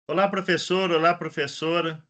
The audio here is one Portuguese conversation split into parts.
Olá, professor. Olá, professora.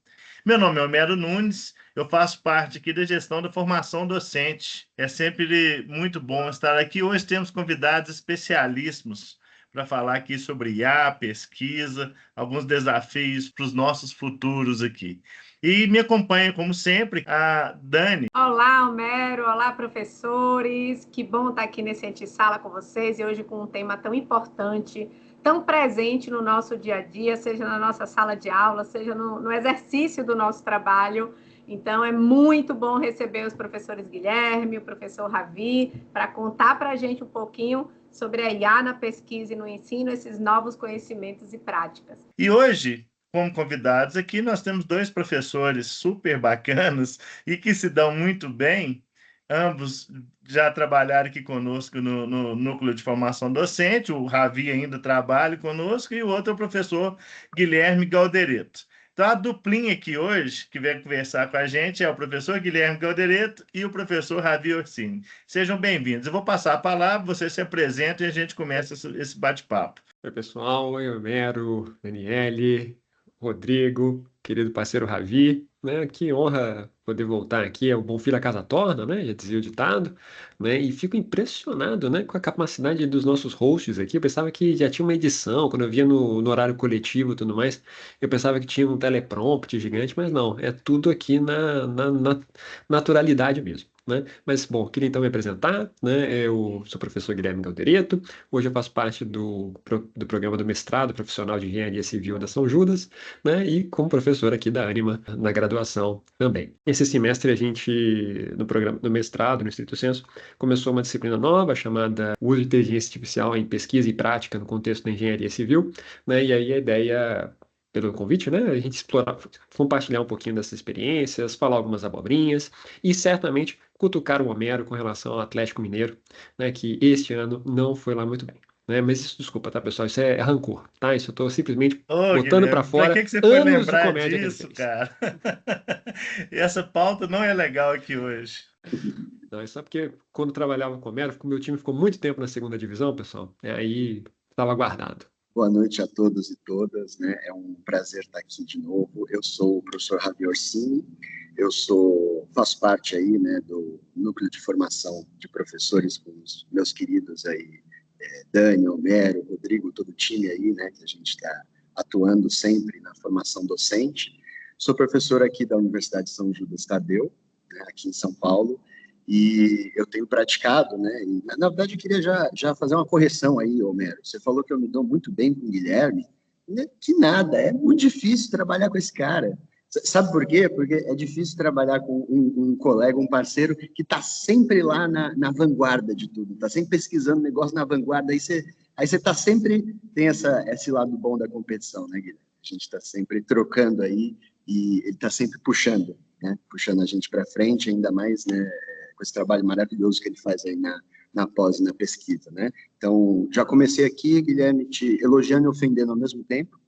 Meu nome é Homero Nunes, eu faço parte aqui da gestão da formação docente. É sempre muito bom estar aqui. Hoje temos convidados especialíssimos para falar aqui sobre IA, pesquisa, alguns desafios para os nossos futuros aqui. E me acompanha, como sempre, a Dani. Olá, Homero. Olá, professores. Que bom estar aqui nesse Antesala com vocês e hoje com um tema tão importante, tão presente no nosso dia a dia, seja na nossa sala de aula, seja no exercício do nosso trabalho. Então, é muito bom receber os professores Guilherme, o professor Ravi, para contar para a gente um pouquinho sobre a IA na pesquisa e no ensino, esses novos conhecimentos e práticas. E hoje, como convidados aqui, nós temos dois professores super bacanas e que se dão muito bem. Ambos já trabalharam aqui conosco no Núcleo de Formação Docente. O Ravi ainda trabalha conosco e o outro é o professor Guilherme Galdereto. Então, a duplinha aqui hoje, que vem conversar com a gente, é o professor Guilherme Galdereto e o professor Ravi Orsini. Sejam bem-vindos. Eu vou passar a palavra, vocês se apresentam e a gente começa esse bate-papo. Oi, pessoal. Oi, Homero, Daniele, Rodrigo, querido parceiro Ravi, né? Que honra poder voltar aqui. É o bom filho a casa torna, né? Já dizia o ditado, né? E fico impressionado, né, com a capacidade dos nossos hosts aqui. Eu pensava que já tinha uma edição, quando eu via no horário coletivo e tudo mais, eu pensava que tinha um teleprompter gigante, mas não, é tudo aqui na naturalidade mesmo. Né? Mas, bom, queria então me apresentar, né? Eu sou o professor Guilherme Galdereto. Hoje eu faço parte do programa do mestrado profissional de Engenharia Civil da São Judas, né? E como professor aqui da Anima na graduação também. Esse semestre a gente, no programa do mestrado, no Estrito Sensu, começou uma disciplina nova chamada Uso de Inteligência Artificial em Pesquisa e Prática no Contexto da Engenharia Civil, né? E aí a ideia pelo convite, né? A gente explorar, compartilhar um pouquinho dessas experiências, falar algumas abobrinhas e certamente cutucar o Homero com relação ao Atlético Mineiro, né? Que este ano não foi lá muito bem. Né? Mas isso, desculpa, tá, pessoal? Isso é rancor, tá? Isso eu tô simplesmente Ô, botando para Guilherme, para fora que você foi anos de lembrar comédia que ele disso, fez. cara? Essa pauta não é legal aqui hoje. Não, é só porque quando trabalhava com o Homero, o meu time ficou muito tempo na segunda divisão, pessoal, e aí estava guardado. Boa noite a todos e todas, né? É um prazer estar aqui de novo. Eu sou o professor Javier Orsini, faço parte aí, né, do núcleo de formação de professores com os meus queridos aí, Dani, Homero, Rodrigo, todo o time aí, né, que a gente está atuando sempre na formação docente. Sou professor aqui da Universidade de São Judas Tadeu, né, aqui em São Paulo, e eu tenho praticado, né? E, na verdade, eu queria já fazer uma correção aí, Homero. Você falou que eu me dou muito bem com o Guilherme. Que nada, é muito difícil trabalhar com esse cara. Sabe por quê? Porque é difícil trabalhar com um colega, um parceiro que está sempre lá na vanguarda de tudo, está sempre pesquisando negócio na vanguarda. Aí você está sempre, tem esse lado bom da competição, né, Guilherme? A gente está sempre trocando aí e ele está sempre puxando, né? Puxando a gente para frente, ainda mais, né, com esse trabalho maravilhoso que ele faz aí na pós e na pesquisa, né? Então, já comecei aqui, Guilherme, te elogiando e ofendendo ao mesmo tempo.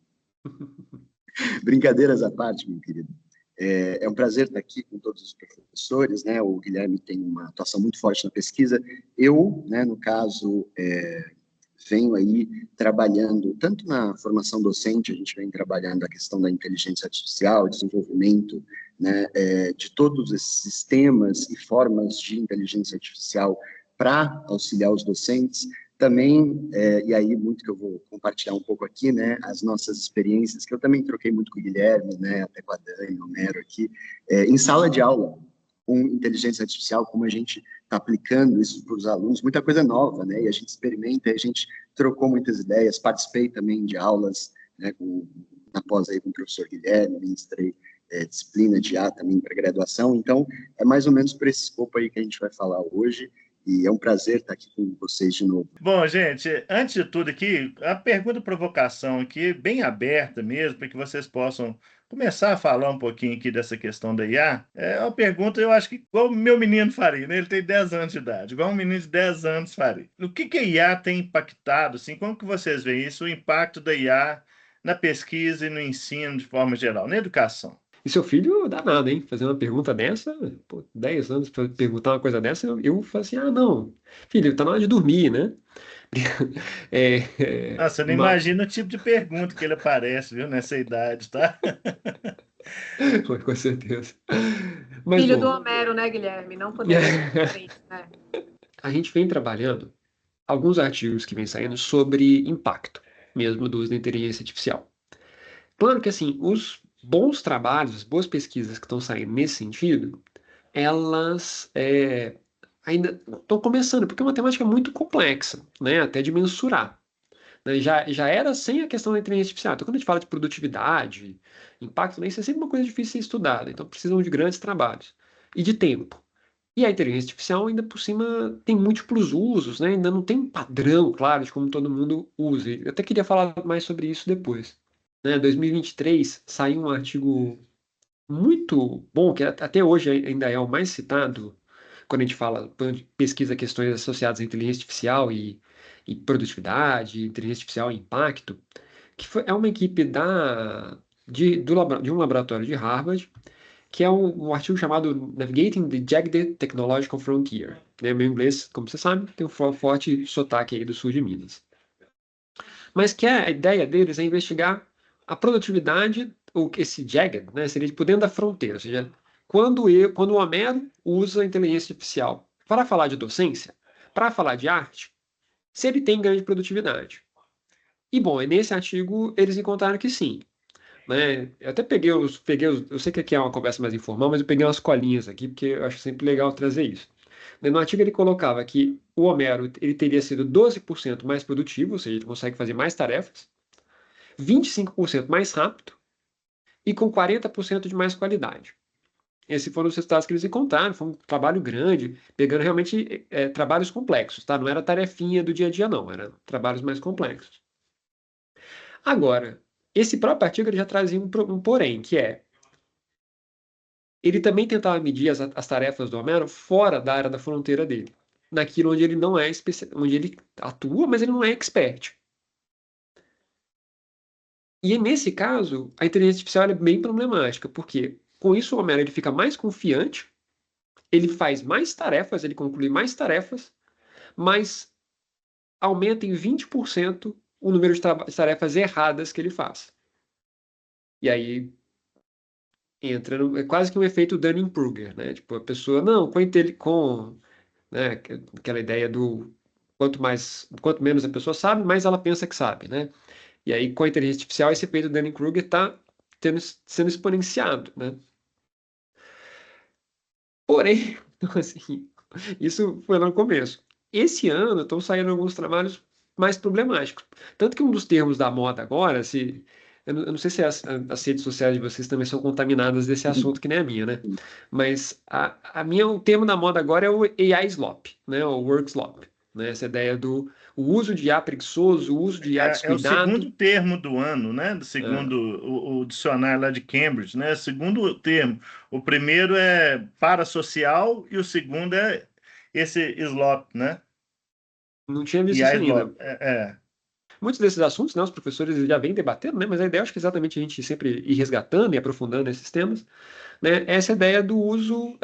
Brincadeiras à parte, meu querido. É um prazer estar aqui com todos os professores, né? O Guilherme tem uma atuação muito forte na pesquisa. Eu, né, no caso, venho aí trabalhando, tanto na formação docente, a gente vem trabalhando a questão da inteligência artificial, desenvolvimento, né, de todos esses sistemas e formas de inteligência artificial para auxiliar os docentes. Também, e aí muito que eu vou compartilhar um pouco aqui, né, as nossas experiências, que eu também troquei muito com o Guilherme, né, até com a Dani, o Homero aqui, em sala de aula, com inteligência artificial, como a gente está aplicando isso para os alunos, muita coisa nova, né, e a gente experimenta, a gente trocou muitas ideias, participei também de aulas, né, na pós aí com o professor Guilherme, ministrei disciplina de IA também para graduação, então é mais ou menos por esse escopo aí que a gente vai falar hoje, e é um prazer estar aqui com vocês de novo. Bom, gente, antes de tudo aqui, a pergunta provocação aqui, bem aberta mesmo, para que vocês possam começar a falar um pouquinho aqui dessa questão da IA. É uma pergunta, eu acho que igual o meu menino faria, né? Ele tem 10 anos de idade, igual um menino de 10 anos faria. O que a IA tem impactado, assim, como que vocês veem isso, o impacto da IA na pesquisa e no ensino de forma geral, na educação? E seu filho danado, hein? Fazer uma pergunta dessa, pô, 10 anos para perguntar uma coisa dessa, eu falo assim, ah, não, filho, tá na hora de dormir, né? Nossa, eu não imagino o tipo de pergunta que ele aparece, viu, nessa idade, tá? Com certeza. Mas, Filho do bom, Homero, né, Guilherme? Não poderia ser diferente, né? a gente vem trabalhando alguns artigos que vêm saindo sobre impacto mesmo do uso da inteligência artificial. Claro que, assim, os bons trabalhos, as boas pesquisas que estão saindo nesse sentido, elas ainda estão começando, porque é uma temática muito complexa, né, até de mensurar. Né? Já era sem a questão da inteligência artificial. Então, quando a gente fala de produtividade, impacto, né, isso é sempre uma coisa difícil de ser estudada. Então, precisam de grandes trabalhos e de tempo. E a inteligência artificial, ainda por cima, tem múltiplos usos, né? Ainda não tem um padrão claro de como todo mundo usa. Eu até queria falar mais sobre isso depois. Né? 2023 saiu um artigo muito bom, que até hoje ainda é o mais citado, quando a gente fala, pesquisa questões associadas à inteligência artificial e produtividade, inteligência artificial e impacto, é uma equipe de um laboratório de Harvard, que é um artigo chamado Navigating the Jagged Technological Frontier. Né? Meu inglês, como você sabe, tem um forte sotaque aí do sul de Minas. Mas que a ideia deles é investigar a produtividade, ou esse jagged, né, seria por dentro da fronteira, ou seja, quando o Homero usa a inteligência artificial para falar de docência, para falar de arte, se ele tem grande produtividade. E, bom, nesse artigo eles encontraram que sim. Né? Eu até eu sei que aqui é uma conversa mais informal, mas eu peguei umas colinhas aqui, porque eu acho sempre legal trazer isso. No artigo ele colocava que o Homero ele teria sido 12% mais produtivo, ou seja, ele consegue fazer mais tarefas, 25% mais rápido e com 40% de mais qualidade. Esses foram os resultados que eles encontraram. Foi um trabalho grande, pegando realmente trabalhos complexos, tá? Não era tarefinha do dia a dia, não. Eram trabalhos mais complexos. Agora, esse próprio artigo ele já trazia um porém, que é ele também tentava medir as tarefas do Homero fora da área da fronteira dele. Naquilo onde ele não é onde ele atua, mas ele não é expert. E nesse caso, a inteligência artificial é bem problemática, porque com isso o Homero ele fica mais confiante, ele faz mais tarefas, ele conclui mais tarefas, mas aumenta em 20% o número de tarefas erradas que ele faz. E aí entra é quase que um efeito Dunning-Kruger, né? Tipo, a pessoa, não, né, aquela ideia do quanto menos a pessoa sabe, mais ela pensa que sabe, né? E aí, com a inteligência artificial, esse efeito Dunning-Kruger está sendo exponenciado, né? Porém, assim, isso foi lá no começo. Esse ano estão saindo alguns trabalhos mais problemáticos. Tanto que um dos termos da moda agora, eu não sei se as redes sociais de vocês também são contaminadas desse assunto, que nem a minha, né? Mas o termo da moda agora é o AI slop, né? O work slop. Né? Essa ideia do o uso de IA preguiçoso, o uso de IA É o descuidado. segundo termo do ano, né? Segundo o dicionário lá de Cambridge, né? Segundo termo. O primeiro é parasocial e o segundo é esse slop, né? Não tinha visto E a isso ainda. slop. Muitos desses assuntos, né, os professores já vêm debatendo, né, mas a ideia acho que é exatamente a gente sempre ir resgatando e aprofundando esses temas, né, essa ideia do uso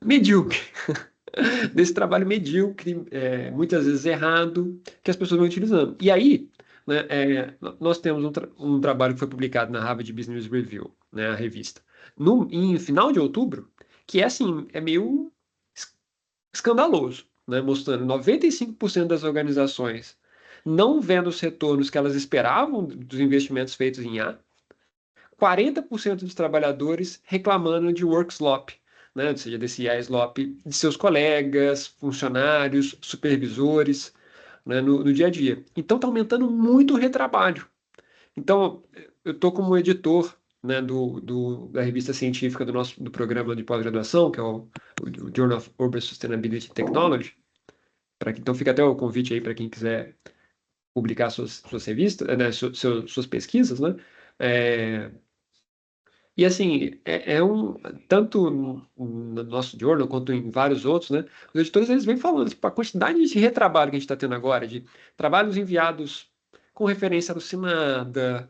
medíocre, desse trabalho medíocre, muitas vezes errado, que as pessoas vão utilizando. E aí, né, nós temos um trabalho que foi publicado na Harvard Business Review, né, a revista, em final de outubro, que é assim, é meio escandaloso, né, mostrando 95% das organizações não vendo os retornos que elas esperavam dos investimentos feitos em IA, 40% dos trabalhadores reclamando de work slop, né, ou seja, desse IA slop de seus colegas, funcionários, supervisores, né, no dia a dia. Então está aumentando muito o retrabalho. Então, eu estou como editor, né, da revista científica do programa de pós-graduação, que é o Journal of Urban Sustainability Technology. Então, fica até o convite aí para quem quiser publicar suas revistas, né, suas pesquisas, né? É, e assim, tanto no nosso journal quanto em vários outros, né? Os editores eles vêm falando, tipo, a quantidade de retrabalho que a gente está tendo agora, de trabalhos enviados com referência alucinada,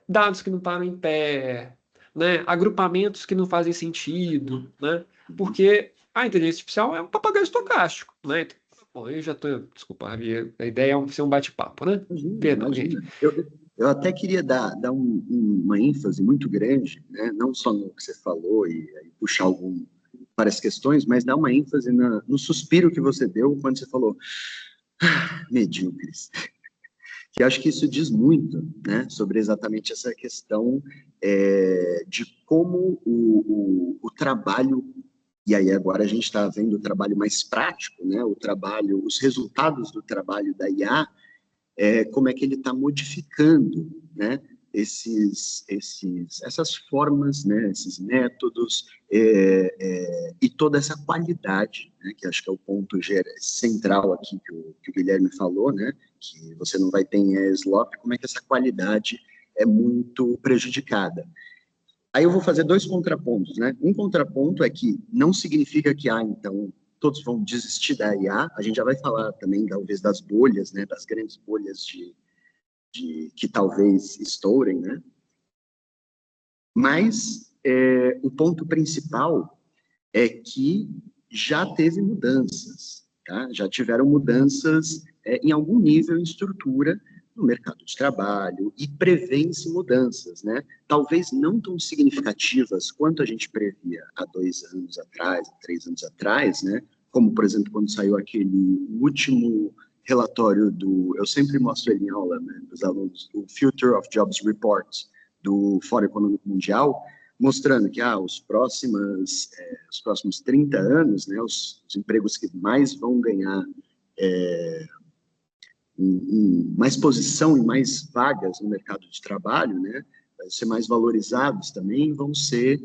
dados que não param em pé, né? Agrupamentos que não fazem sentido, né? Porque a inteligência artificial é um papagaio estocástico, né? Então, bom, eu já estou... Desculpa, Javier, a ideia é ser um bate-papo, né? Perdão, gente. Eu até queria dar uma ênfase muito grande, né? Não só no que você falou e puxar várias questões, mas dar uma ênfase no suspiro que você deu quando você falou medíocres. Que acho que isso diz muito, né, sobre exatamente essa questão de como o trabalho, e aí agora a gente está vendo o trabalho mais prático, né, os resultados do trabalho da IA, como é que ele está modificando, né, essas formas, né, esses métodos, e toda essa qualidade, né, que acho que é o ponto central aqui que o Guilherme falou, né, que você não vai ter em slop, como é que essa qualidade é muito prejudicada. Aí eu vou fazer dois contrapontos, né? Um contraponto é que não significa que, então, todos vão desistir da IA, a gente já vai falar também, talvez, das bolhas, né, das grandes bolhas que talvez estourem, né? Mas o ponto principal é que já teve mudanças, tá? Já tiveram mudanças em algum nível em estrutura no mercado de trabalho e prevêem-se mudanças, né? Talvez não tão significativas quanto a gente previa há 2 anos atrás, há 3 anos atrás, né? Como, por exemplo, quando saiu aquele último relatório eu sempre mostro ele em aula, né, dos alunos, o Future of Jobs Report do Fórum Econômico Mundial, mostrando que os próximos 30 anos, né, os empregos que mais vão ganhar mais posição e mais vagas no mercado de trabalho, né, vão ser mais valorizados também, vão ser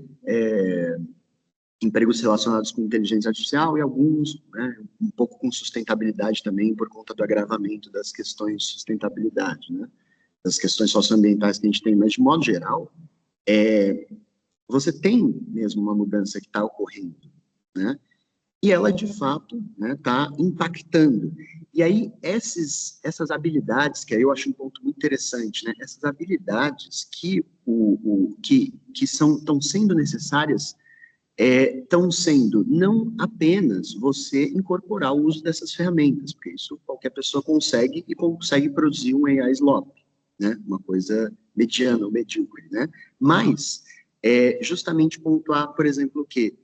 empregos relacionados com inteligência artificial e alguns, né, um pouco com sustentabilidade também, por conta do agravamento das questões de sustentabilidade, né, das questões socioambientais que a gente tem, mas de modo geral, você tem mesmo uma mudança que está ocorrendo, né, e ela, de fato, está impactando. E aí, essas habilidades, que aí eu acho um ponto muito interessante, né, essas habilidades que estão sendo necessárias, estão sendo não apenas você incorporar o uso dessas ferramentas, porque isso qualquer pessoa consegue e consegue produzir um AI slop, né, uma coisa mediana ou medíocre, né, mas justamente pontuar, por exemplo, o quê?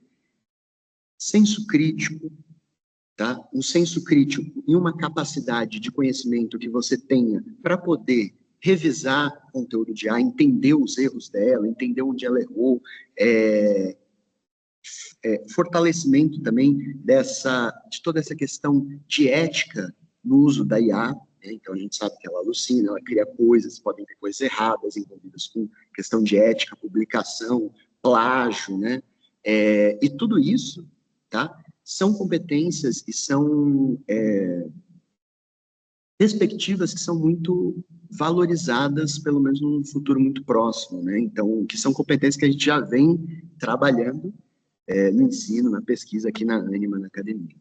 Senso crítico, tá? Um senso crítico e uma capacidade de conhecimento que você tenha para poder revisar o conteúdo de IA, entender os erros dela, entender onde ela errou, fortalecimento também de toda essa questão de ética no uso da IA, né? Então a gente sabe que ela alucina, ela cria coisas, podem ter coisas erradas envolvidas com questão de ética, publicação, plágio, né? E tudo isso, tá? São competências e são perspectivas que são muito valorizadas, pelo menos num futuro muito próximo, né? Então, que são competências que a gente já vem trabalhando no ensino, na pesquisa aqui na Ânima, na academia.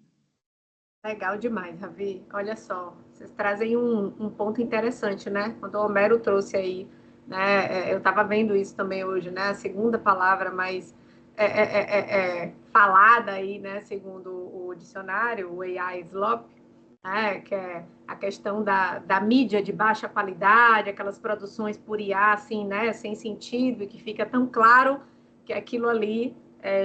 Legal demais, Ravi. Olha só, vocês trazem um ponto interessante, né? Quando o Homero trouxe aí, né? Eu estava vendo isso também hoje, né? A segunda palavra mais falada aí, né? Segundo o dicionário, o AI slop, né? Que é a questão da mídia de baixa qualidade, aquelas produções por IA, assim, né? Sem sentido, e que fica tão claro que aquilo ali,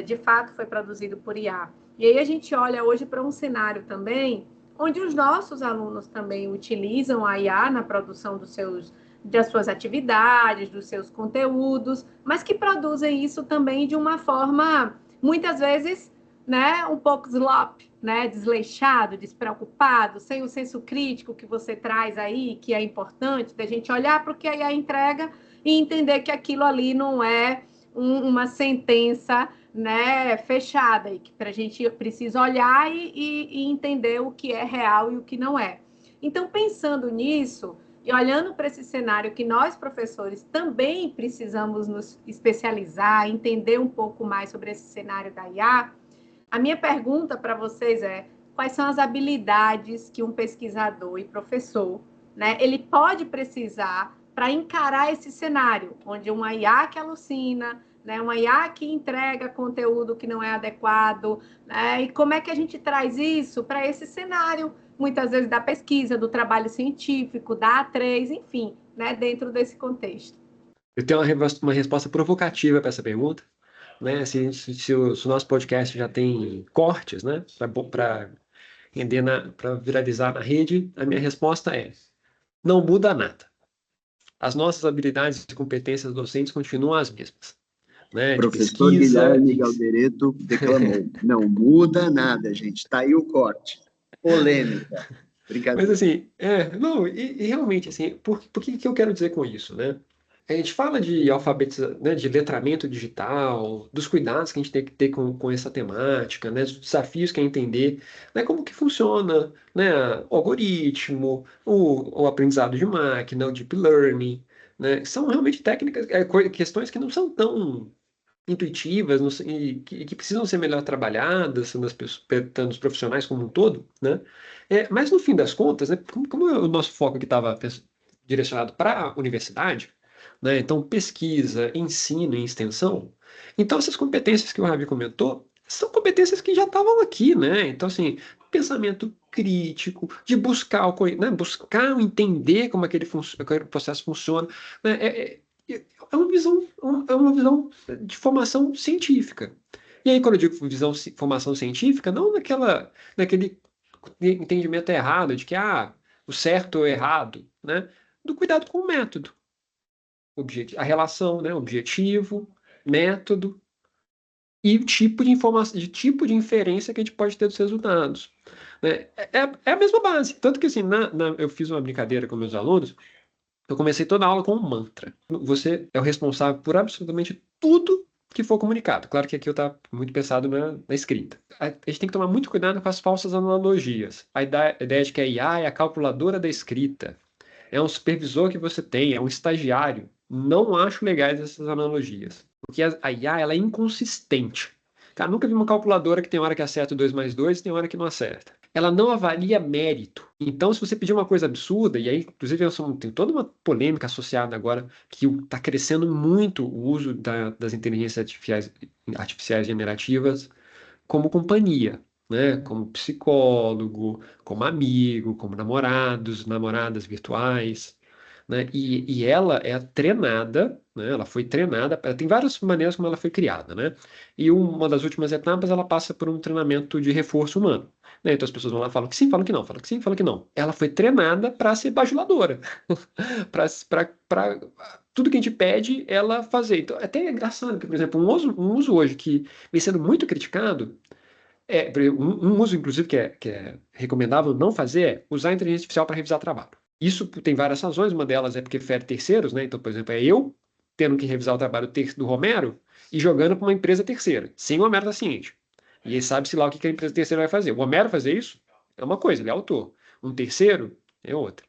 de fato, foi produzido por IA. E aí a gente olha hoje para um cenário também onde os nossos alunos também utilizam a IA na produção das suas atividades, dos seus conteúdos, mas que produzem isso também de uma forma, muitas vezes, né, um pouco slop, né, desleixado, despreocupado, sem o senso crítico que você traz aí, que é importante, da gente olhar para o que a IA entrega e entender que aquilo ali não é uma sentença, né, fechada, e que a gente precisa olhar e entender o que é real e o que não é. Então, pensando nisso e olhando para esse cenário que nós, professores, também precisamos nos especializar, entender um pouco mais sobre esse cenário da IA, a minha pergunta para vocês é: quais são as habilidades que um pesquisador e professor, né, ele pode precisar para encarar esse cenário, onde uma IA que alucina, né? Uma IA que entrega conteúdo que não é adequado, né? E como é que a gente traz isso para esse cenário, muitas vezes da pesquisa, do trabalho científico, da A3, enfim, né? Dentro desse contexto. Eu tenho uma resposta provocativa para essa pergunta, né? Se o nosso podcast já tem cortes, né? Para render para viralizar na rede, a minha resposta é: não muda nada. As nossas habilidades e competências docentes continuam as mesmas, né? De Professor pesquisa, Guilherme Galdereto declamou. Não muda nada, gente. Está aí o corte. Polêmica. Brincadeira. Mas assim, não, e realmente, assim, por que eu quero dizer com isso, né? A gente fala de alfabetização, né, de letramento digital, dos cuidados que a gente tem que ter com essa temática, né, dos desafios que é entender, né, como que funciona, né, o algoritmo, o aprendizado de máquina, o deep learning, né, são realmente técnicas, questões que não são tão intuitivas e que precisam ser melhor trabalhadas nos profissionais como um todo, né? Mas no fim das contas, né, como o nosso foco aqui estava direcionado para a universidade, né? Então pesquisa, ensino e extensão, então essas competências que o Ravi comentou são competências que já estavam aqui, né? Então assim, pensamento crítico, de buscar né, buscar entender como aquele processo funciona, né? É uma visão de formação científica. E aí, quando eu digo formação científica, não naquele entendimento errado de que o certo ou o errado, né? Do cuidado com o método. A relação, né? Objetivo, método e o tipo de informação, de tipo de inferência que a gente pode ter dos resultados. Né? É a mesma base. Tanto que assim, eu fiz uma brincadeira com meus alunos. Eu comecei toda a aula com um mantra. Você é o responsável por absolutamente tudo que for comunicado. Claro que aqui eu estou muito pensado na escrita. A gente tem que tomar muito cuidado com as falsas analogias. A ideia de que a IA é a calculadora da escrita, é um supervisor que você tem, é um estagiário. Não acho legais essas analogias. Porque a IA ela é inconsistente. Cara, nunca vi uma calculadora que tem hora que acerta 2 mais 2 e tem hora que não acerta. Ela não avalia mérito. Então, se você pedir uma coisa absurda, e aí, inclusive, tem toda uma polêmica associada agora, que está crescendo muito o uso das inteligências artificiais generativas como companhia, né? Como psicólogo, como amigo, como namoradas virtuais, né? E ela é treinada, né? Ela foi treinada, tem várias maneiras como ela foi criada, né? E uma das últimas etapas, ela passa por um treinamento de reforço humano. Né? Então as pessoas vão lá e falam que sim, falam que não, falam que sim, falam que não. Ela foi treinada para ser bajuladora, para tudo que a gente pede, ela fazer. Então, é até engraçado, que, por exemplo, um uso hoje que vem sendo muito criticado, um uso, inclusive, que é recomendável não fazer, é usar a inteligência artificial para revisar trabalho. Isso tem várias razões, uma delas é porque fere terceiros, né? Então, por exemplo, é eu tendo que revisar o trabalho do Romero e jogando para uma empresa terceira, sem o Homero estar ciente. E aí sabe-se lá o que a empresa terceira vai fazer. O Homero fazer isso é uma coisa, ele é autor. Um terceiro é outra.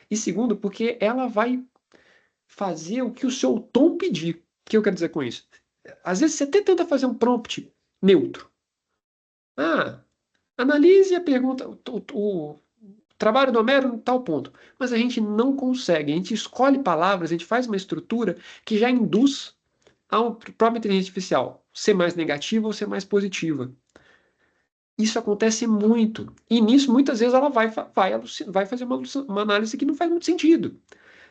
E segundo, porque ela vai fazer o que o seu tom pedir. O que eu quero dizer com isso? Às vezes você até tenta fazer um prompt neutro. Analise a pergunta, o trabalho do Homero em tal ponto. Mas a gente não consegue. A gente escolhe palavras, a gente faz uma estrutura que já induz a própria inteligência artificial ser mais negativa ou ser mais positiva. Isso acontece muito. E nisso, muitas vezes, ela vai fazer uma análise que não faz muito sentido.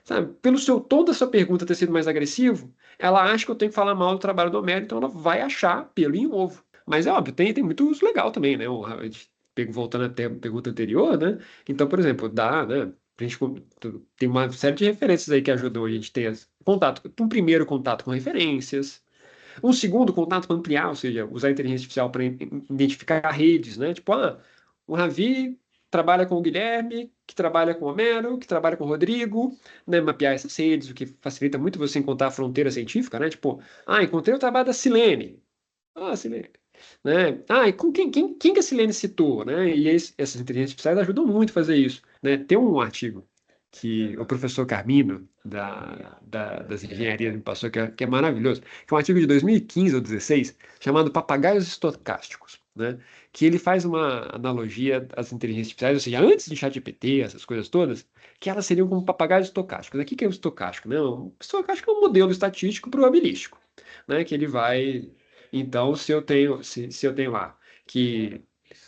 Sabe? Pelo tom da sua pergunta ter sido mais agressivo, ela acha que eu tenho que falar mal do trabalho do Homero, então ela vai achar pelo em ovo. Mas é óbvio, tem muito uso legal também, né? Voltando até a pergunta anterior, né? Então, por exemplo, né? A gente tem uma série de referências aí que ajudam a gente a ter um primeiro contato com referências, um segundo contato para ampliar, ou seja, usar a inteligência artificial para identificar redes, né? Tipo, o Ravi trabalha com o Guilherme, que trabalha com o Homero, que trabalha com o Rodrigo, né? Mapear essas redes, o que facilita muito você encontrar a fronteira científica, né? Tipo, encontrei o trabalho da Silene. Silene. Né? E com quem que a Silene citou, né? E essas inteligências artificiais ajudam muito a fazer isso, né? Tem um artigo que o professor Carmino, das engenharias, me passou, que é maravilhoso, que é um artigo de 2015 ou 2016, chamado Papagaios Estocásticos, né? Que ele faz uma analogia às inteligências artificiais, ou seja, antes de ChatGPT, essas coisas todas, que elas seriam como papagaios estocásticos. O que é o estocástico? Né? O estocástico é um modelo estatístico probabilístico. né, que ele vai... Então, se eu tenho lá que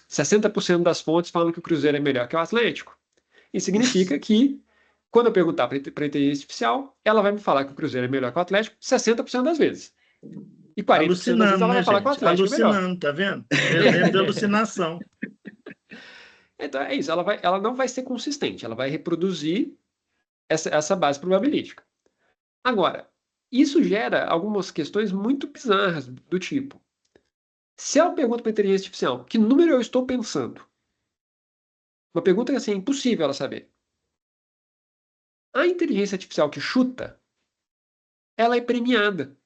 60% das fontes falam que o Cruzeiro é melhor que o Atlético, isso significa que, quando eu perguntar para a inteligência artificial, ela vai me falar que o Cruzeiro é melhor que o Atlético 60% das vezes. E 40% das vezes Alucinando, ela vai né, falar que o gente? Atlético é melhor. Alucinando, tá vendo? É de alucinação. Então é isso, ela não vai ser consistente, ela vai reproduzir essa base probabilística. Agora, isso gera algumas questões muito bizarras, do tipo, se eu pergunto para a inteligência artificial que número eu estou pensando, uma pergunta que assim, é impossível ela saber. A inteligência artificial que chuta, ela é premiada.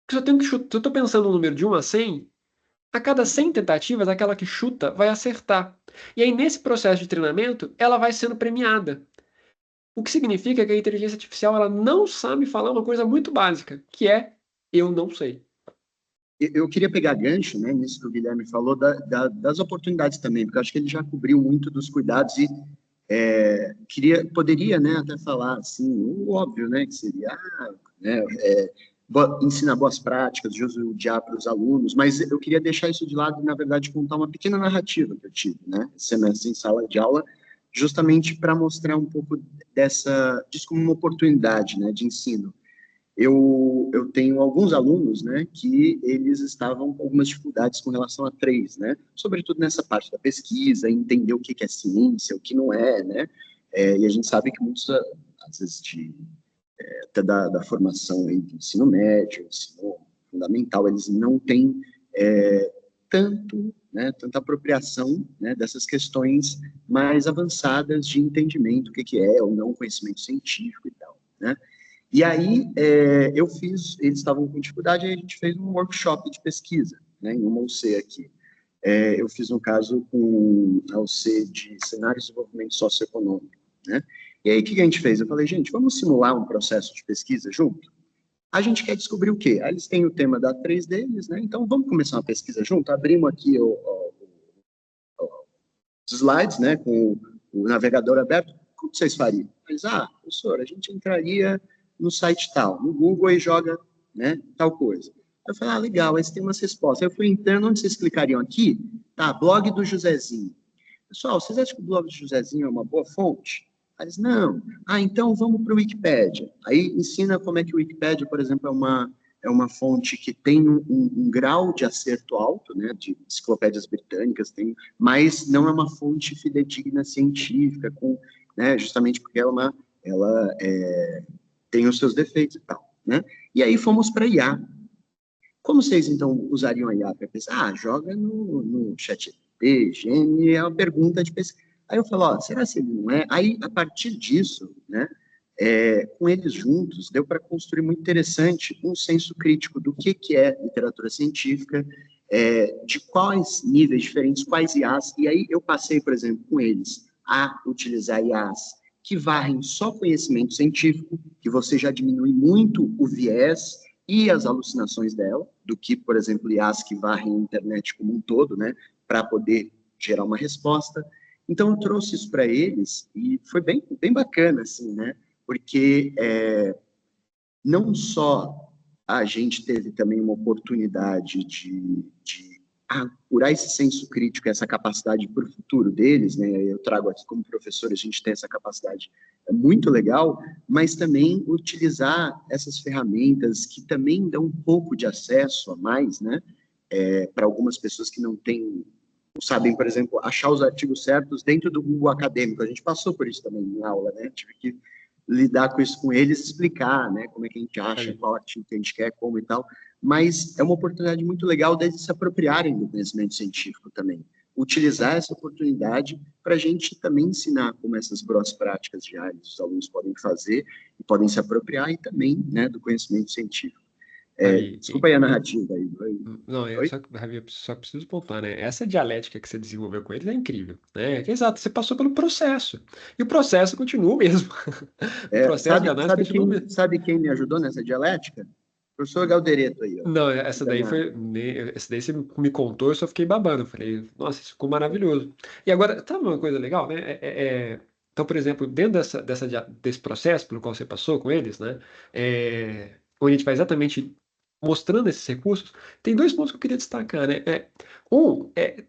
Porque se eu tenho que chutar, se eu estou pensando um número de 1 a 100, a cada 100 tentativas, aquela que chuta vai acertar. E aí, nesse processo de treinamento, ela vai sendo premiada. O que significa que a inteligência artificial ela não sabe falar uma coisa muito básica, que é eu não sei. Eu queria pegar gancho, né, nisso que o Guilherme falou, das oportunidades também, porque eu acho que ele já cobriu muito dos cuidados e poderia, né, até falar assim, o óbvio, né, que seria, né, ensinar boas práticas, de uso de IA para os alunos, mas eu queria deixar isso de lado e, na verdade, contar uma pequena narrativa que eu tive, né, semestre em sala de aula, justamente para mostrar um pouco disso como uma oportunidade, né, de ensino. Eu tenho alguns alunos, né, que eles estavam com algumas dificuldades com relação a três, né, sobretudo nessa parte da pesquisa, entender o que é ciência, o que não é, né, e a gente sabe que muitos, às vezes, até da formação aí do ensino médio, ensino fundamental, eles não têm tanta apropriação, né, dessas questões mais avançadas de entendimento, o que é ou não conhecimento científico e tal, né. E aí, eles estavam com dificuldade, aí a gente fez um workshop de pesquisa, né, em uma UC aqui. Eu fiz um caso com a UC de cenários de desenvolvimento socioeconômico, né? E aí, o que a gente fez? Eu falei, gente, vamos simular um processo de pesquisa junto? A gente quer descobrir o quê? Aí eles têm o tema da 3 deles, né? Então, vamos começar uma pesquisa junto? Abrimos aqui os slides, né, com o navegador aberto. Como vocês fariam? Eles, professor, a gente entraria no site tal, no Google e joga, né, tal coisa. Eu falei, legal, aí você tem umas respostas. Aí eu fui entrando, onde vocês clicariam aqui? Tá, blog do Josézinho. Pessoal, vocês acham que o blog do Josézinho é uma boa fonte? Aí eles, não. Então vamos para o Wikipédia. Aí ensina como é que o Wikipédia, por exemplo, é uma fonte que tem um grau de acerto alto, né, de enciclopédias britânicas, mas não é uma fonte fidedigna científica, né, justamente porque ela tem os seus defeitos e tal, né? E aí fomos para IA. Como vocês, então, usariam a IA para pesquisar? Joga no ChatGPT, Gemini, é uma pergunta de pesquisa. Aí eu falo, será que ele não é? Aí, a partir disso, né, com eles juntos, deu para construir muito interessante um senso crítico do que é literatura científica, de quais níveis diferentes, quais IAs, e aí eu passei, por exemplo, com eles, a utilizar IAs que varrem só conhecimento científico, que você já diminui muito o viés e as alucinações dela, do que, por exemplo, IAs que varrem a internet como um todo, né, para poder gerar uma resposta. Então, eu trouxe isso para eles e foi bem, bem bacana, assim, né, porque não só a gente teve também uma oportunidade de apurar esse senso crítico, essa capacidade para o futuro deles, né? Eu trago aqui como professor, a gente tem essa capacidade muito legal, mas também utilizar essas ferramentas que também dão um pouco de acesso a mais, né? Para algumas pessoas que não sabem, por exemplo, achar os artigos certos dentro do Google Acadêmico. A gente passou por isso também na aula, né? Tive que lidar com isso com eles, explicar, né? Como é que a gente acha, qual artigo que a gente quer, como e tal. Mas é uma oportunidade muito legal deles se apropriarem do conhecimento científico também. Utilizar essa oportunidade para a gente também ensinar como essas boas práticas diárias os alunos podem fazer e podem se apropriar e também, né, do conhecimento científico. Desculpa aí a narrativa aí. Não, Ravi, eu só preciso pontuar, né? Essa dialética que você desenvolveu com eles é incrível, né? Exato, você passou pelo processo. E o processo continua o mesmo. O processo de análise continua o mesmo. Sabe quem me ajudou nessa dialética? O professor Galdereto aí. Não, essa daí você me contou, eu só fiquei babando. Eu falei, nossa, isso ficou maravilhoso. E agora, tá uma coisa legal, né? Então, por exemplo, dentro desse processo pelo qual você passou com eles, né? Onde a gente vai exatamente mostrando esses recursos, tem dois pontos que eu queria destacar, né?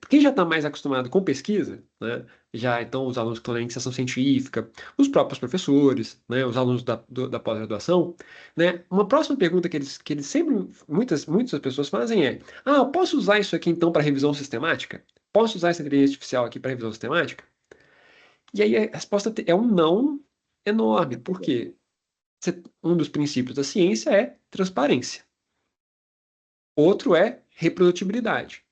Quem já está mais acostumado com pesquisa, né? Já então os alunos que estão na iniciação científica, os próprios professores, né? Os alunos da pós-graduação, né? Uma próxima pergunta que eles sempre, muitas pessoas fazem é: eu posso usar isso aqui então para revisão sistemática? Posso usar essa inteligência artificial aqui para revisão sistemática? E aí a resposta é um não enorme, porque um dos princípios da ciência é transparência. Outro é reprodutibilidade.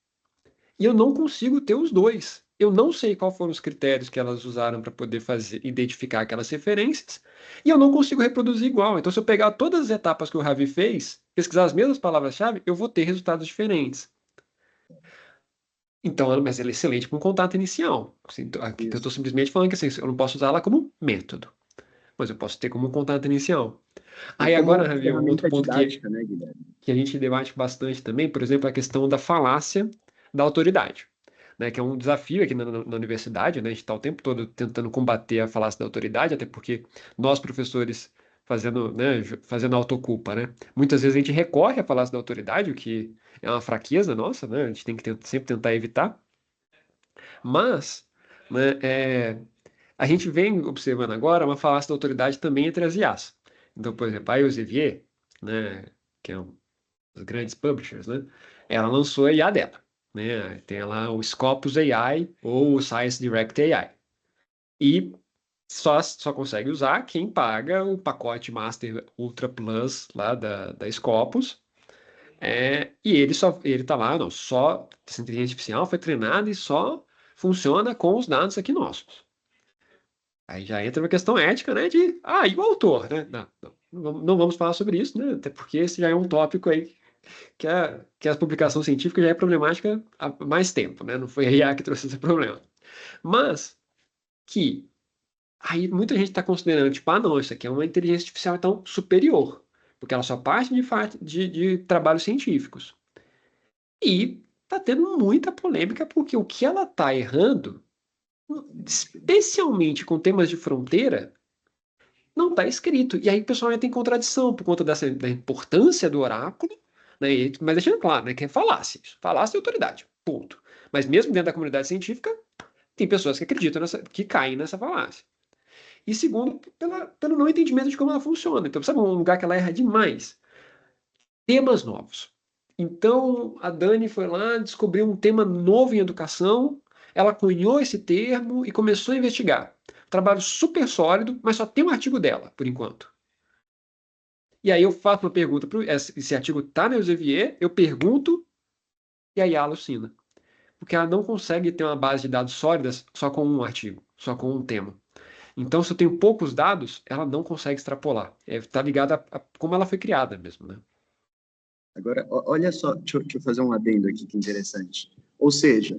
E eu não consigo ter os dois. Eu não sei quais foram os critérios que elas usaram para poder identificar aquelas referências, e eu não consigo reproduzir igual. Então, se eu pegar todas as etapas que o Ravi fez, pesquisar as mesmas palavras-chave, eu vou ter resultados diferentes. Então, mas ela é excelente com contato inicial. Assim, aqui eu estou simplesmente falando que assim, eu não posso usar ela como método, mas eu posso ter como contato inicial. Aí agora, Ravi, um outro ponto didática, né, Guilherme? que a gente debate bastante também, por exemplo, a questão da falácia da autoridade, né, que é um desafio aqui na universidade, né, a gente está o tempo todo tentando combater a falácia da autoridade, até porque nós, professores, fazendo autoculpa, né, muitas vezes a gente recorre à falácia da autoridade, o que é uma fraqueza nossa, né, a gente tem que sempre tentar evitar, mas, né, a gente vem observando agora uma falácia da autoridade também entre as IAs. Então, por exemplo, a Elsevier, né, que é os grandes publishers, né? Ela lançou a IA dela, né? Tem lá o Scopus AI ou o Science Direct AI. E só consegue usar quem paga o pacote Master Ultra Plus lá da Scopus. E ele tá lá, não, só essa inteligência artificial foi treinada e só funciona com os dados aqui nossos. Aí já entra uma questão ética, né? E o autor, né? Não vamos falar sobre isso, né? Até porque esse já é um tópico aí que a publicação científica já é problemática há mais tempo, né? Não foi a IA que trouxe esse problema. Mas que aí muita gente está considerando, tipo, não, isso aqui é uma inteligência artificial, então, superior, porque ela só parte de trabalhos científicos. E está tendo muita polêmica, porque o que ela está errando, especialmente com temas de fronteira, não está escrito. E aí o pessoal entra em contradição por conta da importância do oráculo, né? Mas deixando claro, né, que é falácia. Falácia de autoridade, ponto. Mas mesmo dentro da comunidade científica, tem pessoas que acreditam que caem nessa falácia. E segundo, pelo não entendimento de como ela funciona. Então, sabe um lugar que ela erra demais? Temas novos. Então, a Dani foi lá, descobriu um tema novo em educação, ela cunhou esse termo e começou a investigar. Trabalho super sólido, mas só tem um artigo dela, por enquanto. E aí eu faço uma pergunta, esse artigo está no Elsevier, eu pergunto, e aí ela alucina. Porque ela não consegue ter uma base de dados sólidas só com um artigo, só com um tema. Então, se eu tenho poucos dados, ela não consegue extrapolar. Está ligada a como ela foi criada mesmo, né? Agora, olha só, deixa eu fazer um adendo aqui que interessante. Ou seja,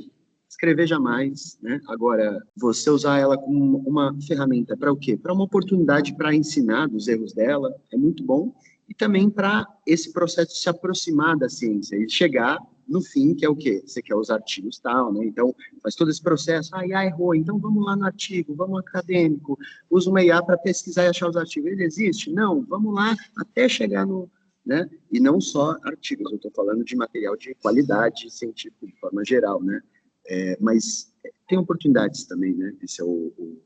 escrever jamais, né? Agora, você usar ela como uma ferramenta para o quê? Para uma oportunidade para ensinar dos erros dela, é muito bom, e também para esse processo se aproximar da ciência e chegar no fim, que é o quê? Você quer os artigos tal, né? Então, faz todo esse processo, IA errou, então vamos lá no artigo, vamos acadêmico, usa uma IA para pesquisar e achar os artigos. Ele existe? Não, vamos lá até chegar no, né? E não só artigos, eu estou falando de material de qualidade científica de forma geral, né? Mas tem oportunidades também, né? Esse é o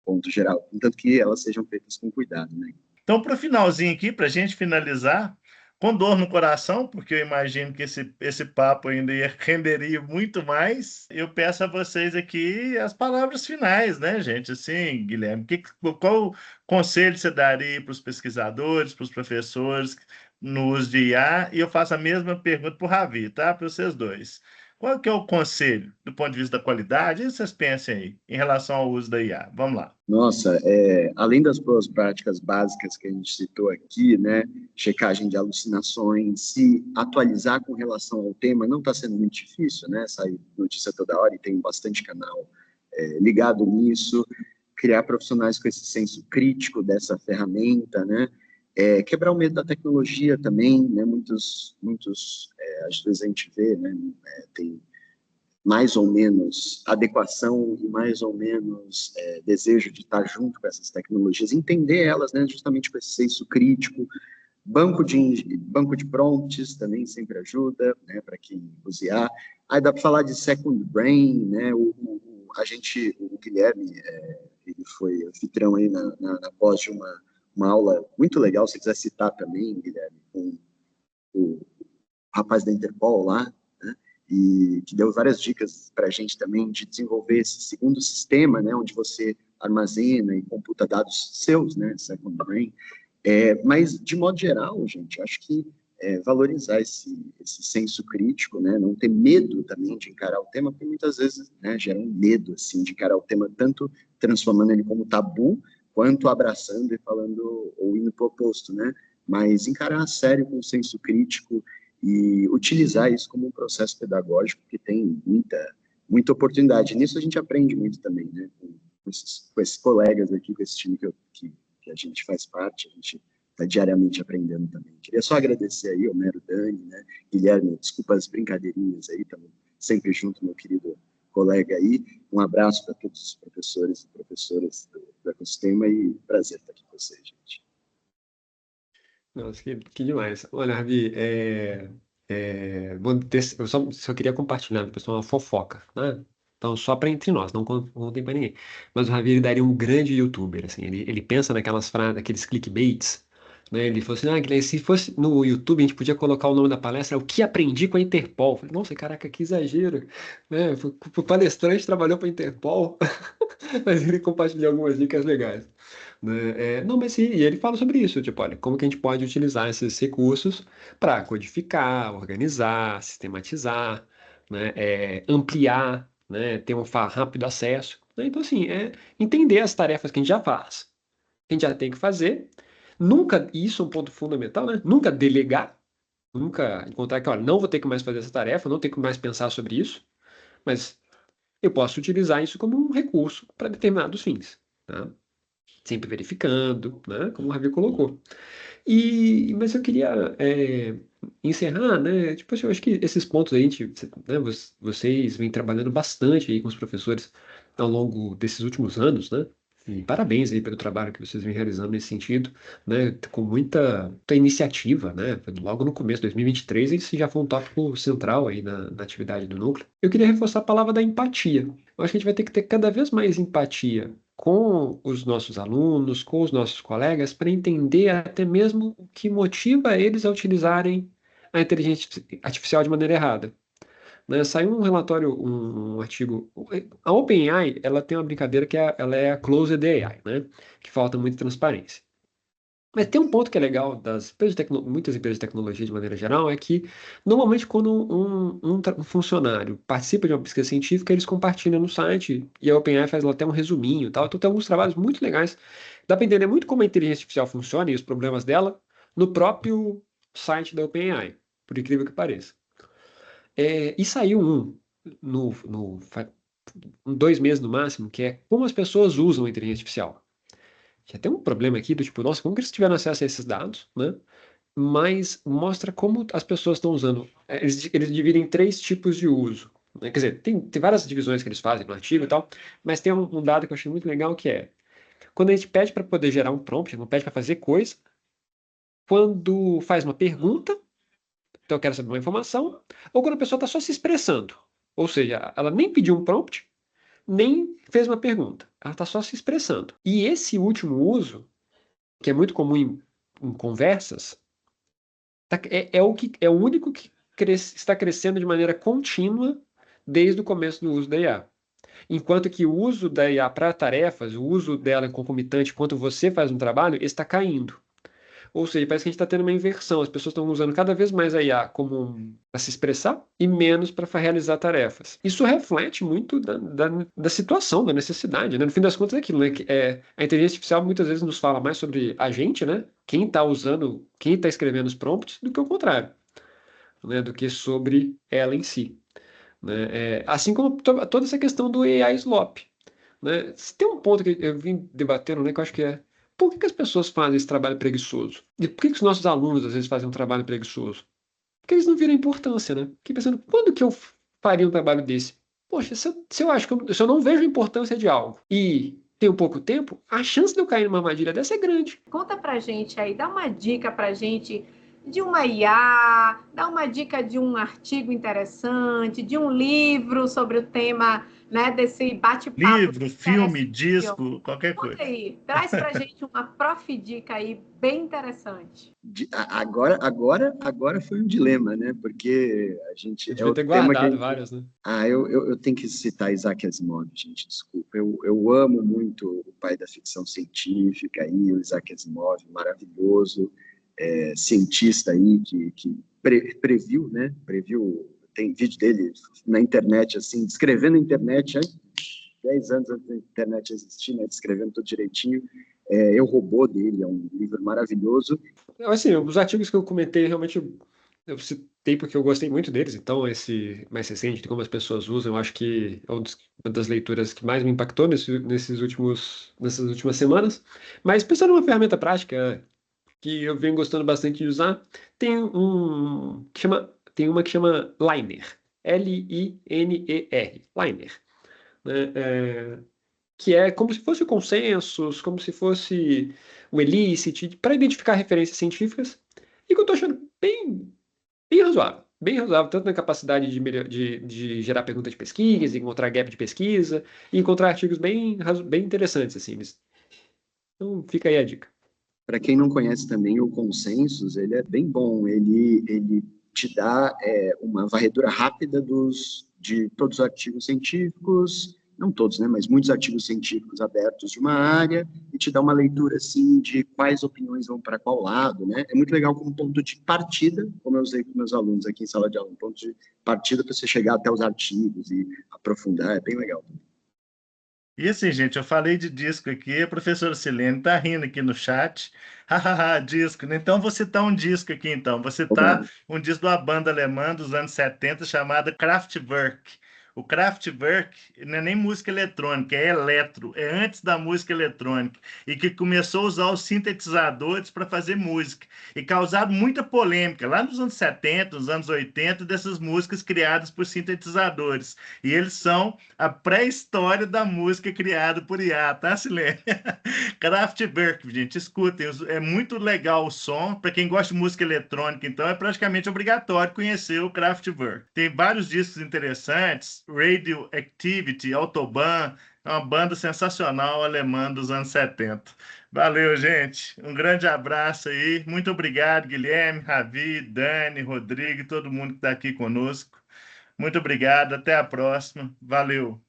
ponto geral, contanto que elas sejam feitas com cuidado, né? Então, para o finalzinho aqui, para a gente finalizar, com dor no coração, porque eu imagino que esse papo ainda renderia muito mais, eu peço a vocês aqui as palavras finais, né, gente? Assim, Guilherme, qual conselho você daria para os pesquisadores, para os professores no uso de IA? E eu faço a mesma pergunta para o Ravi, tá? Para vocês dois. Qual que é o conselho do ponto de vista da qualidade? E vocês pensem aí, em relação ao uso da IA? Vamos lá. Nossa, além das boas práticas básicas que a gente citou aqui, né, checagem de alucinações, se atualizar com relação ao tema, não está sendo muito difícil, né, sair notícia toda hora e tem bastante canal ligado nisso, criar profissionais com esse senso crítico dessa ferramenta, né, quebrar o medo da tecnologia também, né, muitos às vezes a gente vê, né, tem mais ou menos adequação e mais ou menos desejo de estar junto com essas tecnologias, entender elas, né, justamente com esse senso crítico, banco de prompts também sempre ajuda, né, para quem usear. Aí dá para falar de Second Brain, né, o Guilherme, ele foi anfitrião aí na pós de uma aula muito legal, se quiser citar também, Guilherme, com o rapaz da Interpol lá, né, e que deu várias dicas para a gente também de desenvolver esse segundo sistema, né, onde você armazena e computa dados seus, né, Second Brain. Mas, de modo geral, gente, acho que valorizar esse senso crítico, né, não ter medo também de encarar o tema, porque muitas vezes, né, gera um medo, assim, de encarar o tema, tanto transformando ele como tabu, quanto abraçando e falando, ou indo para o oposto, né, mas encarar a sério com senso crítico e utilizar isso como um processo pedagógico que tem muita oportunidade. Nisso a gente aprende muito também, né, com esses colegas aqui, com esse time que a gente faz parte, a gente está diariamente aprendendo também. Queria só agradecer aí, Homero, Dani, né, Guilherme, desculpa as brincadeirinhas aí, estamos sempre junto, meu querido colega aí. Um abraço para todos os professores e professoras do ecossistema e prazer estar aqui com vocês, gente. Nossa, que demais. Olha, Ravi, eu só queria compartilhar, pessoal, uma fofoca, né? Então, só para entre nós, não contem para ninguém. Mas o Ravi, ele daria um grande youtuber, assim. Ele pensa naquelas frases, aqueles clickbaits, né? Ele falou assim, Guilherme, se fosse no YouTube, a gente podia colocar o nome da palestra, O que aprendi com a Interpol. Eu falei, nossa, caraca, que exagero, né? O palestrante trabalhou para a Interpol, mas ele compartilhou algumas dicas legais, né? Não, mas sim, e ele fala sobre isso, tipo, olha, como que a gente pode utilizar esses recursos para codificar, organizar, sistematizar, né? Ampliar, né? Ter um rápido acesso, né? Então, assim, entender as tarefas que a gente já faz, que a gente já tem que fazer, nunca, e isso é um ponto fundamental, né? Nunca delegar, nunca encontrar que, olha, não vou ter que mais fazer essa tarefa, não tenho que mais pensar sobre isso, mas eu posso utilizar isso como um recurso para determinados fins, tá? Sempre verificando, né? Como o Ravi colocou. Mas eu queria encerrar, né? Tipo assim, eu acho que esses pontos aí, né, vocês vêm trabalhando bastante aí com os professores ao longo desses últimos anos, né? E parabéns aí pelo trabalho que vocês vêm realizando nesse sentido, né? Com muita iniciativa, né? Logo no começo de 2023, esse já foi um tópico central aí na atividade do núcleo. Eu queria reforçar a palavra da empatia. Eu acho que a gente vai ter que ter cada vez mais empatia com os nossos alunos, com os nossos colegas, para entender até mesmo o que motiva eles a utilizarem a inteligência artificial de maneira errada, né? Saiu um relatório, um artigo. A OpenAI, ela tem uma brincadeira que ela é a Closed AI, né? Que falta muita transparência. Mas tem um ponto que é legal das muitas empresas de tecnologia de maneira geral, é que normalmente quando um funcionário participa de uma pesquisa científica, eles compartilham no site e a OpenAI faz lá até um resuminho e tal. Então tem alguns trabalhos muito legais. Dá para entender muito como a inteligência artificial funciona e os problemas dela no próprio site da OpenAI, por incrível que pareça. E saiu faz 2 meses no máximo, que é como as pessoas usam a inteligência artificial. Já tem um problema aqui do tipo, nossa, como que eles tiveram acesso a esses dados, né? Mas mostra como as pessoas estão usando. Eles dividem em 3 tipos de uso, né? Quer dizer, tem várias divisões que eles fazem no artigo e tal, mas tem um dado que eu achei muito legal que é quando a gente pede para poder gerar um prompt, não pede para fazer coisa, quando faz uma pergunta, então eu quero saber uma informação, ou quando a pessoa está só se expressando. Ou seja, ela nem pediu um prompt, nem fez uma pergunta. Ela está só se expressando. E esse último uso, que é muito comum em conversas, é o único que está crescendo de maneira contínua desde o começo do uso da IA. Enquanto que o uso da IA para tarefas, o uso dela concomitante enquanto você faz um trabalho, está caindo. Ou seja, parece que a gente está tendo uma inversão. As pessoas estão usando cada vez mais a IA como para se expressar e menos para realizar tarefas. Isso reflete muito da situação, da necessidade, né? No fim das contas é aquilo, né? A inteligência artificial muitas vezes nos fala mais sobre a gente, né? Quem está escrevendo os prompts, do que o contrário, né? Do que sobre ela em si, né? Assim como toda essa questão do AI slop, né? Se tem um ponto que eu vim debatendo, né? Que eu acho que é por que as pessoas fazem esse trabalho preguiçoso? E por que os nossos alunos às vezes fazem um trabalho preguiçoso? Porque eles não viram importância, né? Fiquei pensando, quando que eu faria um trabalho desse? Poxa, se eu acho se eu não vejo a importância de algo e tenho pouco tempo, a chance de eu cair numa armadilha dessa é grande. Conta pra gente aí, dá uma dica pra gente de uma IA, dá uma dica de um artigo interessante, de um livro sobre o tema, né, desse bate-papo Livro, filme, interessante. disco, qualquer Conta coisa. aí, traz pra gente uma prof. Dica aí bem interessante. Agora foi um dilema, né? Porque a gente Eu é devia o ter tema que a guardado gente... várias, né? Eu tenho que citar Isaac Asimov, gente, desculpa. Eu amo muito o pai da ficção científica aí, o Isaac Asimov, maravilhoso, cientista aí que previu, né? Previu, tem vídeo dele na internet, assim, descrevendo a internet, 10 anos antes da internet existir, né? Descrevendo tudo direitinho. Eu, Robô dele, é um livro maravilhoso. Assim, os artigos que eu comentei, realmente, eu citei porque eu gostei muito deles, então esse mais recente, de como as pessoas usam, eu acho que é uma das leituras que mais me impactou nessas últimas semanas. Mas pensando numa ferramenta prática que eu venho gostando bastante de usar, tem uma que chama Liner, Liner, Liner, né? Que é como se fosse o consensus, como se fosse o Elicit, para identificar referências científicas, e que eu estou achando bem razoável, tanto na capacidade de gerar pergunta de pesquisa, encontrar gap de pesquisa, e encontrar artigos bem interessantes, assim. Então, fica aí a dica. Para quem não conhece também, o Consensus, ele é bem bom, ele te dá uma varredura rápida de todos os artigos científicos, não todos, né, mas muitos artigos científicos abertos de uma área, e te dá uma leitura, assim, de quais opiniões vão para qual lado, né? É muito legal como ponto de partida, como eu usei com meus alunos aqui em sala de aula, um ponto de partida para você chegar até os artigos e aprofundar, é bem legal. E assim, gente, eu falei de disco aqui, a professora Silene tá rindo aqui no chat. Hahaha, disco, né? Então você tá um disco aqui, então. Você tá Obrigado. um disco de uma banda alemã dos anos 70 chamada Kraftwerk. O Kraftwerk não é nem música eletrônica, é eletro, é antes da música eletrônica, e que começou a usar os sintetizadores para fazer música, e causado muita polêmica lá nos anos 70, nos anos 80, dessas músicas criadas por sintetizadores. E eles são a pré-história da música criada por IA, tá, Silene? Kraftwerk, gente, escutem, é muito legal o som. Para quem gosta de música eletrônica, então, é praticamente obrigatório conhecer o Kraftwerk. Tem vários discos interessantes, Radioactivity, Autobahn, é uma banda sensacional alemã dos anos 70. Valeu, gente. Um grande abraço aí. Muito obrigado, Guilherme, Ravi, Dani, Rodrigo e todo mundo que está aqui conosco. Muito obrigado. Até a próxima. Valeu.